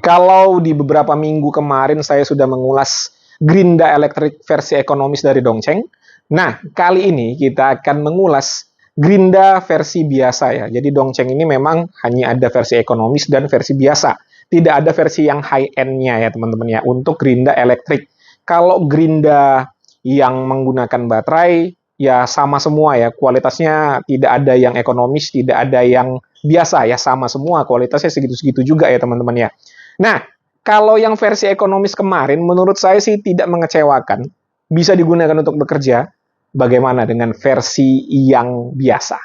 Kalau di beberapa minggu kemarin saya sudah mengulas Grinda Electric versi ekonomis dari Dongcheng. Nah, kali ini kita akan mengulas Grinda versi biasa ya. Jadi Dongcheng ini memang hanya ada versi ekonomis dan versi biasa. Tidak ada versi yang high end-nya ya teman-teman ya untuk Grinda Electric. Kalau Grinda yang menggunakan baterai ya sama semua ya. Kualitasnya tidak ada yang ekonomis, tidak ada yang biasa ya, sama semua kualitasnya segitu-segitu juga ya teman-teman ya. Nah, kalau yang versi ekonomis kemarin, menurut saya sih tidak mengecewakan. Bisa digunakan untuk bekerja. Bagaimana dengan versi yang biasa?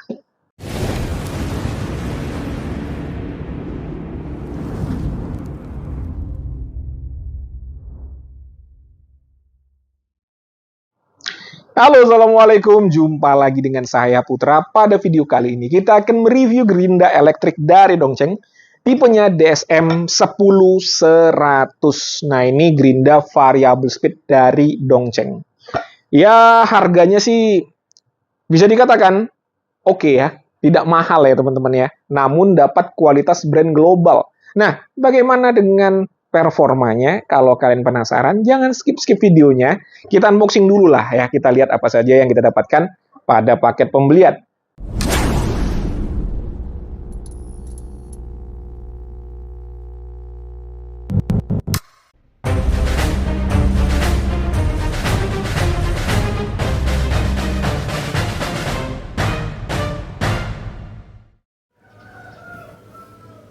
Halo, Assalamualaikum. Jumpa lagi dengan saya Putra. Pada video kali ini kita akan mereview Grinda Electric dari Dongcheng. Tipenya DSM 10100. Nah, ini Grinda variable speed dari Dongcheng. Ya, harganya sih bisa dikatakan oke ya. Tidak mahal ya teman-teman ya. Namun dapat kualitas brand global. Nah, bagaimana dengan performanya? Kalau kalian penasaran, jangan skip-skip videonya. Kita unboxing dulu lah ya. Kita lihat apa saja yang kita dapatkan pada paket pembelian.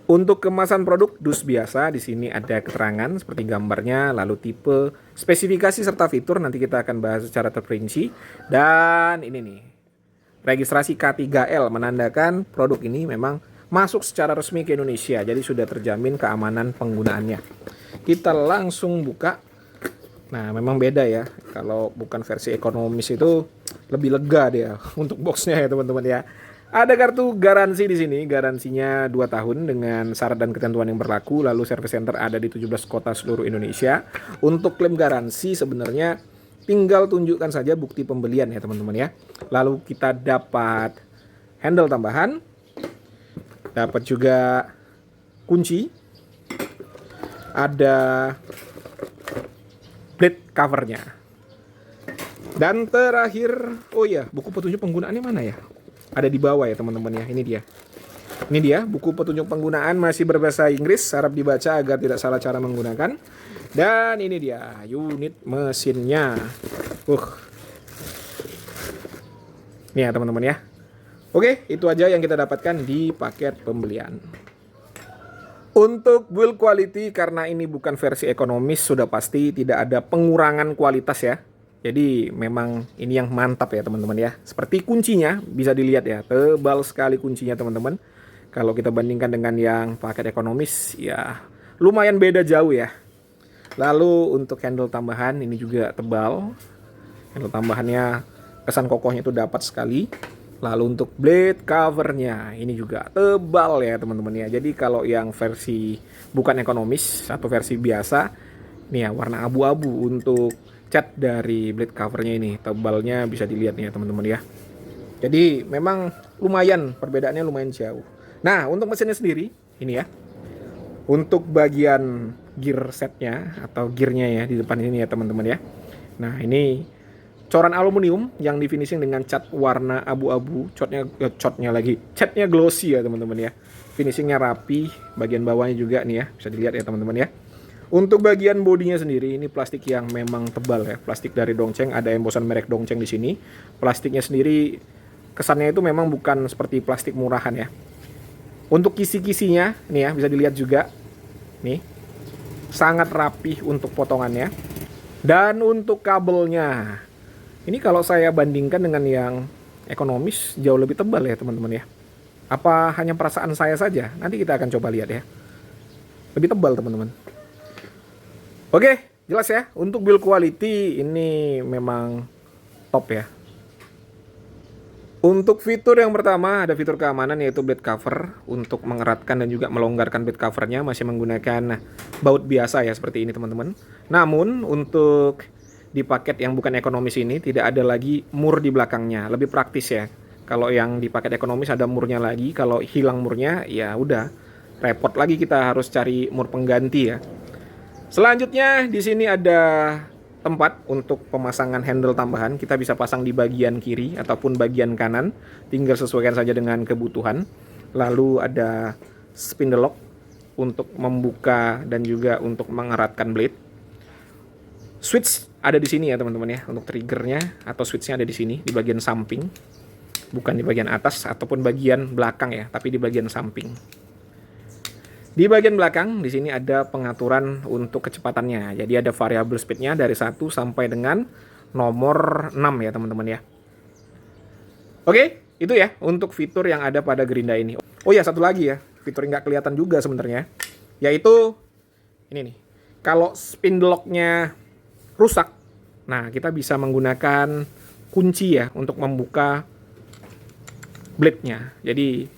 Untuk kemasan produk dus biasa, di sini ada keterangan seperti gambarnya, lalu tipe, spesifikasi serta fitur nanti kita akan bahas secara terperinci. Dan ini nih, registrasi K3L menandakan produk ini memang masuk secara resmi ke Indonesia, jadi sudah terjamin keamanan penggunaannya. Kita langsung buka. Nah, memang beda ya, kalau bukan versi ekonomis itu lebih lega dia untuk boxnya ya teman-teman ya. Ada kartu garansi di sini, garansinya 2 tahun dengan syarat dan ketentuan yang berlaku. Lalu service center ada di 17 kota seluruh Indonesia. Untuk klaim garansi sebenarnya tinggal tunjukkan saja bukti pembelian ya teman-teman ya. Lalu kita dapat handle tambahan, dapat juga kunci, ada plate covernya. Dan terakhir, oh ya, buku petunjuk penggunaannya mana ya? Ada di bawah ya teman-teman ya, ini dia. Ini dia, buku petunjuk penggunaan masih berbahasa Inggris, harap dibaca agar tidak salah cara menggunakan. Dan ini dia, unit mesinnya. Nih ya teman-teman ya. Oke, itu aja yang kita dapatkan di paket pembelian. Untuk build quality, karena ini bukan versi ekonomis, sudah pasti tidak ada pengurangan kualitas ya. Jadi memang ini yang mantap ya teman-teman ya. Seperti kuncinya bisa dilihat ya, tebal sekali kuncinya teman-teman. Kalau kita bandingkan dengan yang paket ekonomis ya lumayan beda jauh ya. Lalu untuk handle tambahan ini juga tebal. Handle tambahannya kesan kokohnya itu dapat sekali. Lalu untuk blade covernya ini juga tebal ya teman-teman ya. Jadi kalau yang versi bukan ekonomis atau versi biasa, nih ya warna abu-abu untuk cat dari blade covernya ini, tebalnya bisa dilihat nih ya teman-teman ya. Jadi memang lumayan, perbedaannya lumayan jauh. Nah untuk mesinnya sendiri ini ya, untuk bagian gear setnya atau gearnya ya di depan ini ya teman-teman ya. Nah ini coran aluminium yang di finishing dengan cat warna abu-abu, catnya glossy ya teman-teman ya. Finishingnya rapi, bagian bawahnya juga nih ya, bisa dilihat ya teman-teman ya. Untuk bagian bodinya sendiri ini plastik yang memang tebal ya, plastik dari Dongcheng, ada embosan merek Dongcheng di sini. Plastiknya sendiri kesannya itu memang bukan seperti plastik murahan ya. Untuk kisi-kisinya nih ya bisa dilihat juga nih, sangat rapih untuk potongannya. Dan untuk kabelnya, ini kalau saya bandingkan dengan yang ekonomis jauh lebih tebal ya teman-teman ya. Apa hanya perasaan saya saja? Nanti kita akan coba lihat ya. Lebih tebal teman-teman. Oke, jelas ya. Untuk build quality ini memang top ya. Untuk fitur yang pertama ada fitur keamanan yaitu blade cover. Untuk mengeratkan dan juga melonggarkan blade covernya masih menggunakan baut biasa ya seperti ini teman-teman. Namun untuk di paket yang bukan ekonomis ini tidak ada lagi mur di belakangnya. Lebih praktis ya. Kalau yang di paket ekonomis ada murnya lagi. Kalau hilang murnya ya udah repot lagi kita harus cari mur pengganti ya. Selanjutnya di sini ada tempat untuk pemasangan handle tambahan. Kita bisa pasang di bagian kiri ataupun bagian kanan, tinggal sesuaikan saja dengan kebutuhan. Lalu ada spindle lock untuk membuka dan juga untuk mengeratkan blade. Switch ada di sini ya teman-teman ya, untuk triggernya atau switchnya ada di sini di bagian samping, bukan di bagian atas ataupun bagian belakang ya, tapi di bagian samping. Di bagian belakang di sini ada pengaturan untuk kecepatannya. Jadi ada variable speednya dari 1 sampai dengan nomor 6 ya teman-teman ya. Oke, itu ya untuk fitur yang ada pada Gerinda ini. Oh ya, satu lagi ya, fitur yang nggak kelihatan juga sebenarnya, yaitu ini nih. Kalau spindle lock-nya rusak, nah kita bisa menggunakan kunci ya untuk membuka blade-nya. Jadi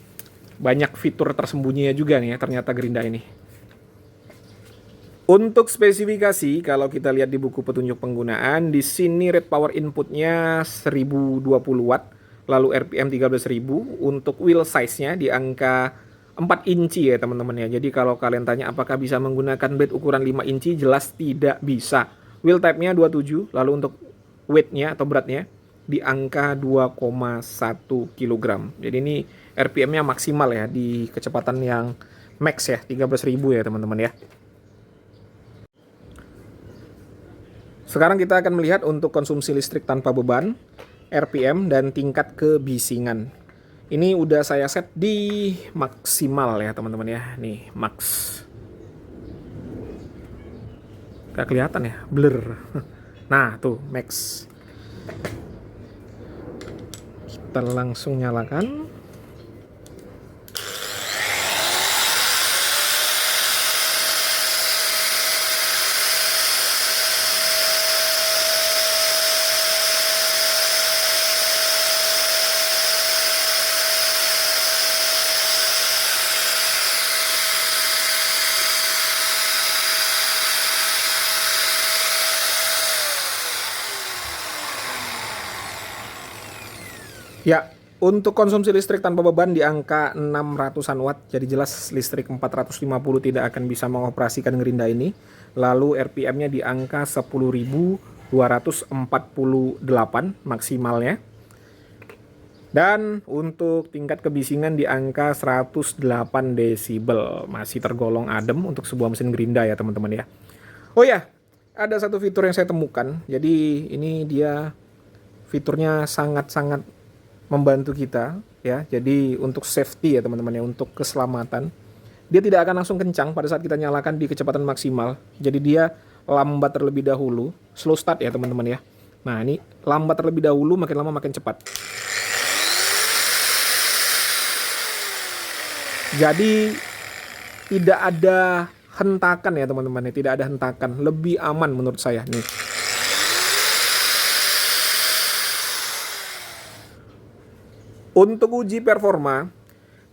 banyak fitur tersembunyinya juga nih ya ternyata Gerinda ini. Untuk spesifikasi, kalau kita lihat di buku petunjuk penggunaan, di sini rate power inputnya 1020 watt, lalu RPM 13.000. Untuk wheel size-nya di angka 4 inci ya teman-teman ya. Jadi kalau kalian tanya apakah bisa menggunakan blade ukuran 5 inci, jelas tidak bisa. Wheel type-nya 27, lalu untuk weight-nya atau beratnya di angka 2,1 kg. Jadi ini RPM-nya maksimal ya di kecepatan yang max ya, 13.000 ya teman-teman ya. Sekarang kita akan melihat untuk konsumsi listrik tanpa beban, RPM dan tingkat kebisingan. Ini udah saya set di maksimal ya teman-teman ya. Nih, max. Gak kelihatan ya, blur. Nah, tuh max. Kita langsung nyalakan. Ya, untuk konsumsi listrik tanpa beban di angka 600-an watt, jadi jelas listrik 450 tidak akan bisa mengoperasikan Gerinda ini. Lalu RPM-nya di angka 10.248 maksimalnya. Dan untuk tingkat kebisingan di angka 108 desibel, masih tergolong adem untuk sebuah mesin Gerinda ya teman-teman ya. Oh ya, ada satu fitur yang saya temukan, jadi ini dia fiturnya sangat-sangat membantu kita ya. Jadi untuk safety ya teman-teman ya, untuk keselamatan, dia tidak akan langsung kencang pada saat kita nyalakan di kecepatan maksimal. Jadi dia lambat terlebih dahulu, slow start ya teman-teman ya. Nah ini lambat terlebih dahulu, makin lama makin cepat. Jadi tidak ada hentakan ya teman-teman ya, tidak ada hentakan, lebih aman menurut saya nih. Untuk uji performa,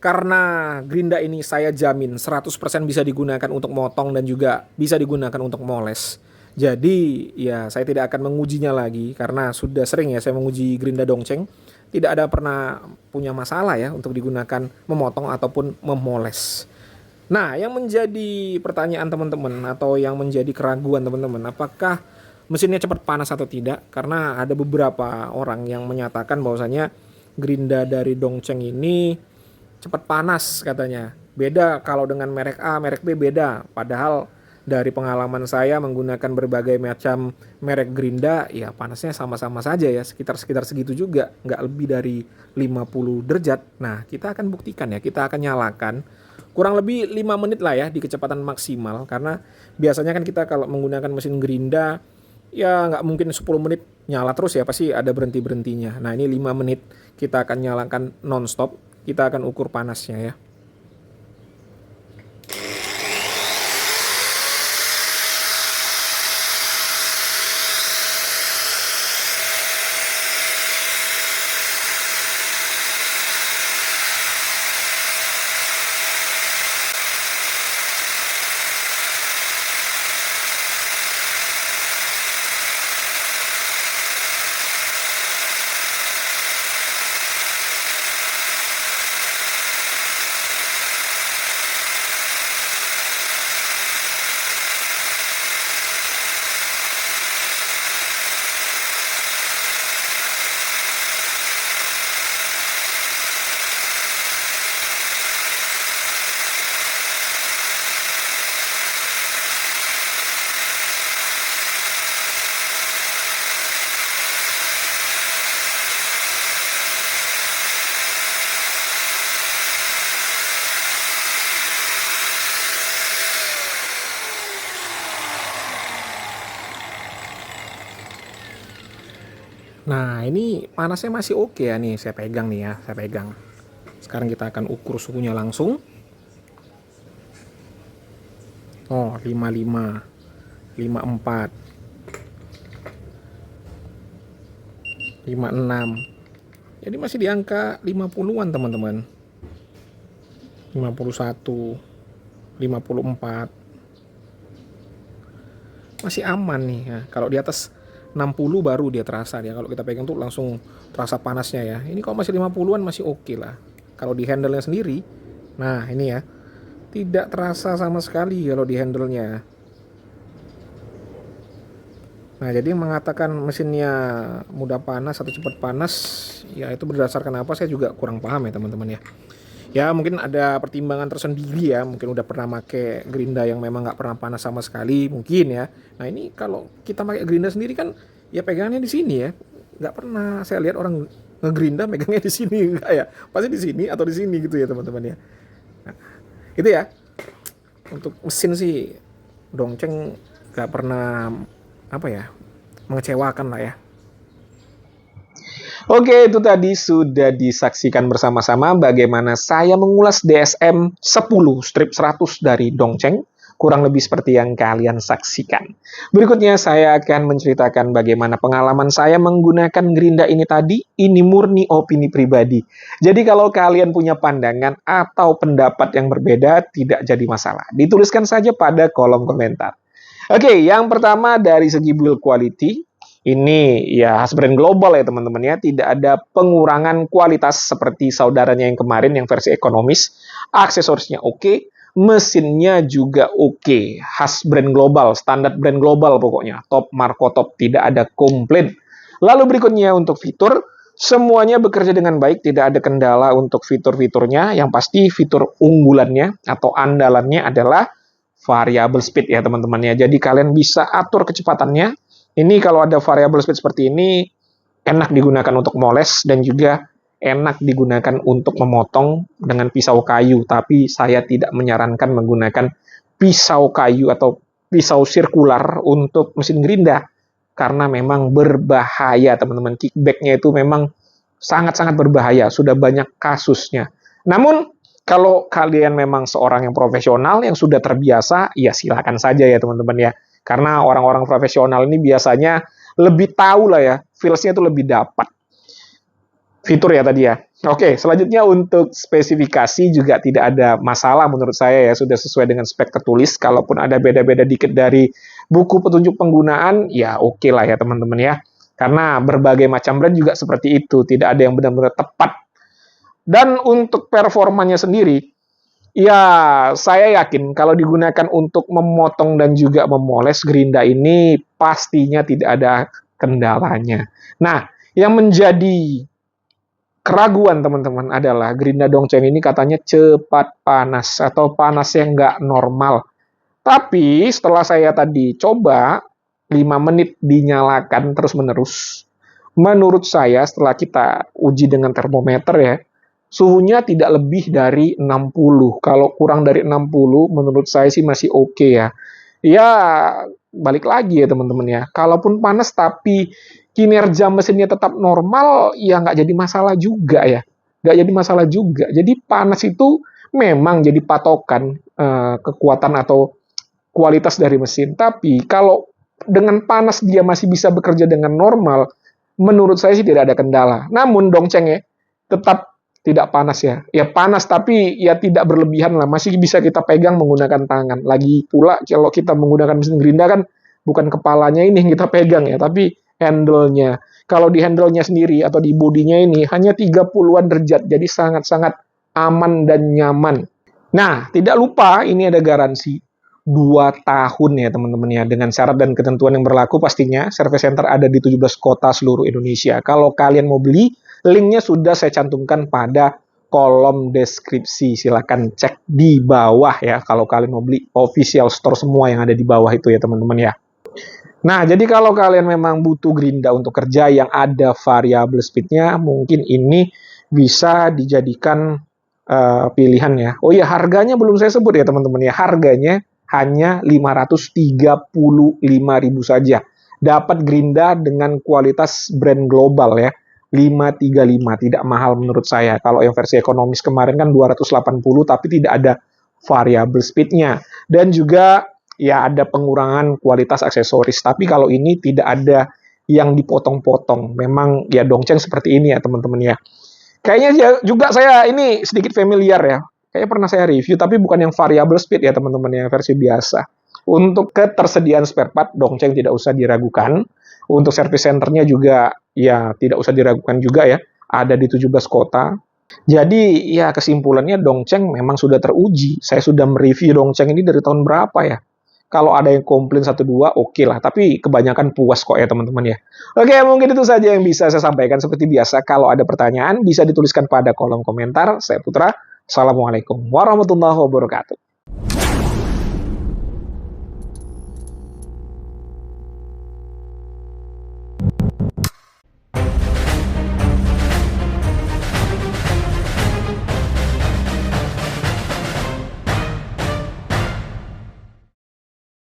karena Gerinda ini saya jamin 100% bisa digunakan untuk motong dan juga bisa digunakan untuk moles. Jadi ya saya tidak akan mengujinya lagi karena sudah sering ya saya menguji Gerinda Dongcheng. Tidak ada pernah punya masalah ya untuk digunakan memotong ataupun memoles. Nah, yang menjadi pertanyaan teman-teman atau yang menjadi keraguan teman-teman, apakah mesinnya cepat panas atau tidak? Karena ada beberapa orang yang menyatakan bahwasanya Gerinda dari Dongcheng ini cepat panas katanya. Beda kalau dengan merek A, merek B beda. Padahal dari pengalaman saya menggunakan berbagai macam merek Gerinda, ya panasnya sama-sama saja ya, sekitar segitu juga, nggak lebih dari 50 derajat. Nah, kita akan buktikan ya, kita akan nyalakan kurang lebih 5 menit lah ya di kecepatan maksimal, karena biasanya kan kita kalau menggunakan mesin Gerinda ya nggak mungkin 10 menit nyala terus ya, pasti ada berhenti-berhentinya. Nah ini 5 menit kita akan nyalakan non-stop, kita akan ukur panasnya ya. Nah, ini panasnya masih oke ya nih, saya pegang nih ya, saya pegang. Sekarang kita akan ukur suhunya langsung. Oh, 55, 54, 56. Jadi masih di angka 50-an teman-teman. 51, 54. Masih aman nih ya. Kalau di atas 60 baru dia terasa dia. Kalau kita pegang tuh langsung terasa panasnya ya. Ini kalau masih 50-an masih oke lah. Kalau di handle-nya sendiri, nah ini ya, tidak terasa sama sekali kalau di handle-nya. Nah, jadi mengatakan mesinnya mudah panas atau cepat panas, ya itu berdasarkan apa saya juga kurang paham ya teman-teman ya. Ya mungkin ada pertimbangan tersendiri ya, mungkin udah pernah make gerinda yang memang nggak pernah panas sama sekali mungkin ya. Nah ini kalau kita pakai gerinda sendiri kan ya pegangannya di sini ya, nggak pernah saya lihat orang ngegerinda megangnya di sini enggak ya, pasti di sini atau di sini gitu ya teman-teman ya. Nah, itu ya untuk mesin sih Dongceng nggak pernah apa ya mengecewakan lah ya. Oke, itu tadi sudah disaksikan bersama-sama bagaimana saya mengulas DSM 10 strip 100 dari Dongceng. Kurang lebih seperti yang kalian saksikan. Berikutnya saya akan menceritakan bagaimana pengalaman saya menggunakan gerinda ini tadi. Ini murni opini pribadi. Jadi kalau kalian punya pandangan atau pendapat yang berbeda, tidak jadi masalah. Dituliskan saja pada kolom komentar. Oke, yang pertama dari segi build quality, ini ya brand global ya teman-teman ya, tidak ada pengurangan kualitas seperti saudaranya yang kemarin yang versi ekonomis. Aksesorisnya oke, mesinnya juga oke, khas brand global, standar brand global pokoknya, top Marco top, tidak ada komplain. Lalu berikutnya untuk fitur, semuanya bekerja dengan baik, tidak ada kendala untuk fitur-fiturnya. Yang pasti fitur unggulannya atau andalannya adalah variable speed ya teman-teman ya. Jadi kalian bisa atur kecepatannya. Ini kalau ada variable speed seperti ini enak digunakan untuk moles dan juga enak digunakan untuk memotong dengan pisau kayu. Tapi saya tidak menyarankan menggunakan pisau kayu atau pisau sirkular untuk mesin gerinda karena memang berbahaya teman-teman. Kickbacknya itu memang sangat-sangat berbahaya. Sudah banyak kasusnya. Namun kalau kalian memang seorang yang profesional yang sudah terbiasa, ya silakan saja ya teman-teman ya. Karena orang-orang profesional ini biasanya lebih tahu lah ya, feels-nya itu lebih dapat. Fitur ya tadi ya. Oke, selanjutnya untuk spesifikasi juga tidak ada masalah menurut saya ya, sudah sesuai dengan spek tertulis. Kalaupun ada beda-beda dikit dari buku petunjuk penggunaan, ya oke lah ya teman-teman ya. Karena berbagai macam brand juga seperti itu, tidak ada yang benar-benar tepat. Dan untuk performanya sendiri, ya saya yakin kalau digunakan untuk memotong dan juga memoles gerinda ini pastinya tidak ada kendalanya. Nah, yang menjadi keraguan teman-teman adalah gerinda Dongceng ini katanya cepat panas atau panas yang nggak normal. Tapi setelah saya tadi coba 5 menit dinyalakan terus-menerus, menurut saya setelah kita uji dengan termometer ya, suhunya tidak lebih dari 60. Kalau kurang dari 60, menurut saya sih masih oke ya. Ya, balik lagi ya teman-teman ya. Kalaupun panas tapi kinerja mesinnya tetap normal, ya nggak jadi masalah juga ya. Nggak jadi masalah juga. Jadi panas itu memang jadi patokan kekuatan atau kualitas dari mesin. Tapi kalau dengan panas dia masih bisa bekerja dengan normal, menurut saya sih tidak ada kendala. Namun Dongceng ya, tetap tidak panas ya. Ya panas tapi ya tidak berlebihan lah. Masih bisa kita pegang menggunakan tangan. Lagi pula kalau kita menggunakan mesin gerinda kan bukan kepalanya ini yang kita pegang ya, tapi handle-nya. Kalau di handle-nya sendiri atau di bodinya ini hanya 30-an derajat. Jadi sangat-sangat aman dan nyaman. Nah, tidak lupa ini ada garansi 2 tahun ya teman-teman ya. Dengan syarat dan ketentuan yang berlaku pastinya. Service center ada di 17 kota seluruh Indonesia. Kalau kalian mau beli, linknya sudah saya cantumkan pada kolom deskripsi. Silahkan cek di bawah ya. Kalau kalian mau beli official store semua yang ada di bawah itu ya teman-teman ya. Nah, jadi kalau kalian memang butuh gerinda untuk kerja yang ada variabel speednya, mungkin ini bisa dijadikan pilihan ya. Oh iya, harganya belum saya sebut ya teman-teman ya. Harganya hanya 535.000 saja. dapat gerinda dengan kualitas brand global ya. 535 tidak mahal menurut saya. Kalau yang versi ekonomis kemarin kan 280 tapi tidak ada variable speednya. Dan juga ya ada pengurangan kualitas aksesoris. Tapi kalau ini tidak ada yang dipotong-potong. Memang ya Dongcheng seperti ini ya teman-teman ya. Kayaknya juga saya ini sedikit familiar ya. Kayaknya pernah saya review, tapi bukan yang variable speed ya teman-teman, yang versi biasa. Untuk ketersediaan spare part, Dongcheng tidak usah diragukan. Untuk service centernya juga ya tidak usah diragukan juga ya. Ada di 17 kota. Jadi ya kesimpulannya Dongcheng memang sudah teruji. Saya sudah mereview Dongcheng ini dari tahun berapa ya? Kalau ada yang komplain satu dua, oke lah. Tapi kebanyakan puas kok ya teman-teman ya. Oke, mungkin itu saja yang bisa saya sampaikan. Seperti biasa, kalau ada pertanyaan bisa dituliskan pada kolom komentar. Saya Putra. Assalamualaikum warahmatullahi wabarakatuh.